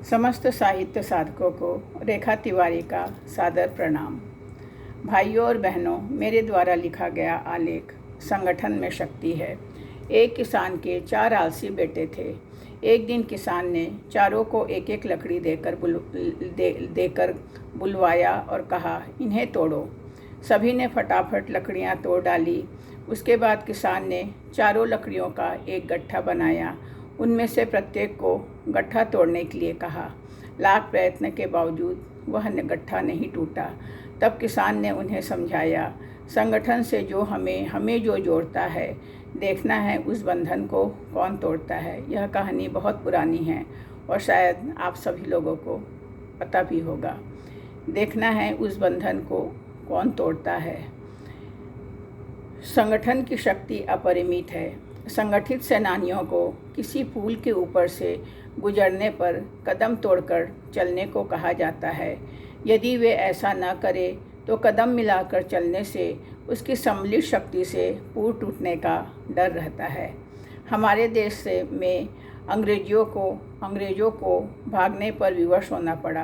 समस्त साहित्य साधकों को रेखा तिवारी का सादर प्रणाम। भाइयों और बहनों, मेरे द्वारा लिखा गया आलेख संगठन में शक्ति है। एक किसान के 4 आलसी बेटे थे। एक दिन किसान ने चारों को एक एक लकड़ी देकर बुलवाया और कहा, इन्हें तोड़ो। सभी ने फटाफट लकड़ियां तोड़ डाली। उसके बाद किसान ने चारों लकड़ियों का एक गट्ठा बनाया। उनमें से प्रत्येक को गट्ठा तोड़ने के लिए कहा। लाख प्रयत्न के बावजूद वह गट्ठा नहीं टूटा। तब किसान ने उन्हें समझाया, संगठन से जो हमें जो जोड़ता है, देखना है उस बंधन को कौन तोड़ता है। यह कहानी बहुत पुरानी है और शायद आप सभी लोगों को पता भी होगा। देखना है उस बंधन को कौन तोड़ता है। संगठन की शक्ति अपरिमित है। संगठित सेनानियों को किसी पुल के ऊपर से गुजरने पर कदम तोड़कर चलने को कहा जाता है। यदि वे ऐसा न करे तो कदम मिलाकर चलने से उसकी सम्मिलित शक्ति से पुल टूटने का डर रहता है। हमारे देश में अंग्रेजों को भागने पर विवश होना पड़ा,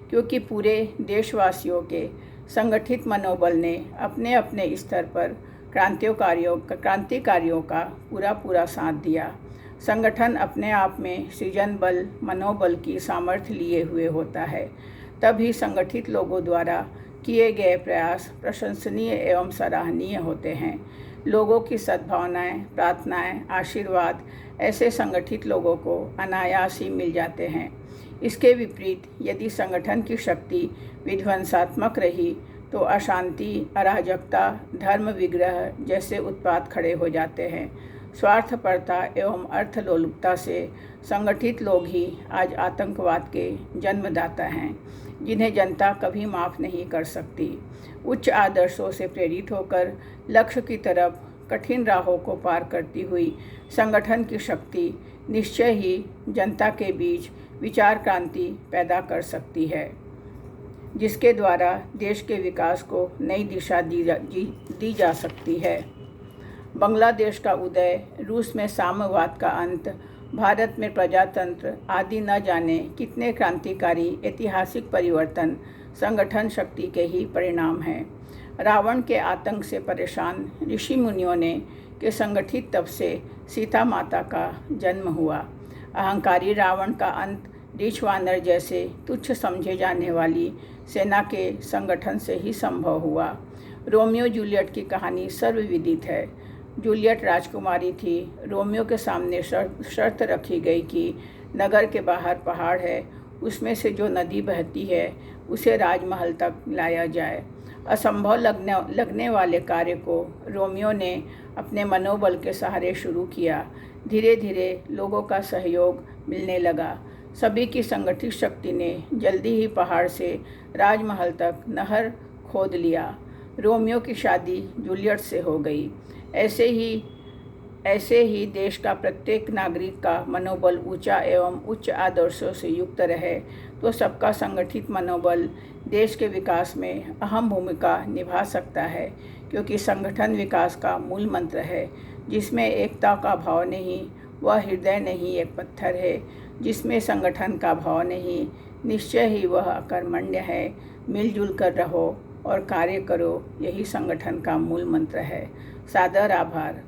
क्योंकि पूरे देशवासियों के संगठित मनोबल ने अपने अपने स्तर पर क्रांतिकारियों का पूरा साथ दिया। संगठन अपने आप में सृजन बल, मनोबल की सामर्थ्य लिए हुए होता है। तभी संगठित लोगों द्वारा किए गए प्रयास प्रशंसनीय एवं सराहनीय होते हैं। लोगों की सद्भावनाएं, प्रार्थनाएं, आशीर्वाद ऐसे संगठित लोगों को अनायास ही मिल जाते हैं। इसके विपरीत यदि संगठन की शक्ति विध्वंसात्मक रही तो अशांति, अराजकता, धर्म विग्रह जैसे उत्पात खड़े हो जाते हैं। स्वार्थपरता एवं अर्थलोलुपता से संगठित लोग ही आज आतंकवाद के जन्मदाता हैं, जिन्हें जनता कभी माफ़ नहीं कर सकती। उच्च आदर्शों से प्रेरित होकर लक्ष्य की तरफ कठिन राहों को पार करती हुई संगठन की शक्ति निश्चय ही जनता के बीच विचार क्रांति पैदा कर सकती है, जिसके द्वारा देश के विकास को नई दिशा दी जा सकती है। बांग्लादेश का उदय, रूस में साम्यवाद का अंत, भारत में प्रजातंत्र आदि न जाने कितने क्रांतिकारी ऐतिहासिक परिवर्तन संगठन शक्ति के ही परिणाम हैं। रावण के आतंक से परेशान ऋषि मुनियों ने के संगठित तप से सीता माता का जन्म हुआ। अहंकारी रावण का अंत रीछ वानर जैसे तुच्छ समझे जाने वाली सेना के संगठन से ही संभव हुआ। रोमियो जूलियट की कहानी सर्वविदित है। जूलियट राजकुमारी थी। रोमियो के सामने शर्त रखी गई कि नगर के बाहर पहाड़ है, उसमें से जो नदी बहती है उसे राजमहल तक लाया जाए। असंभव लगने वाले कार्य को रोमियो ने अपने मनोबल के सहारे शुरू किया। धीरे धीरे लोगों का सहयोग मिलने लगा। सभी की संगठित शक्ति ने जल्दी ही पहाड़ से राजमहल तक नहर खोद लिया। रोमियो की शादी जूलियट से हो गई। ऐसे ही देश का प्रत्येक नागरिक का मनोबल ऊंचा एवं उच्च आदर्शों से युक्त रहे तो सबका संगठित मनोबल देश के विकास में अहम भूमिका निभा सकता है, क्योंकि संगठन विकास का मूल मंत्र है। जिसमें एकता का भाव नहीं, वह हृदय नहीं एक पत्थर है। जिसमें संगठन का भाव नहीं, निश्चय ही वह अकर्मण्य है। मिलजुल कर रहो और कार्य करो, यही संगठन का मूल मंत्र है। सादर आभार।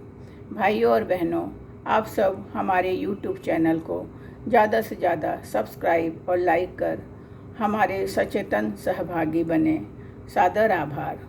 भाइयों और बहनों, आप सब हमारे YouTube चैनल को ज़्यादा से ज़्यादा सब्सक्राइब और लाइक कर हमारे सचेतन सहभागी बने। सादर आभार।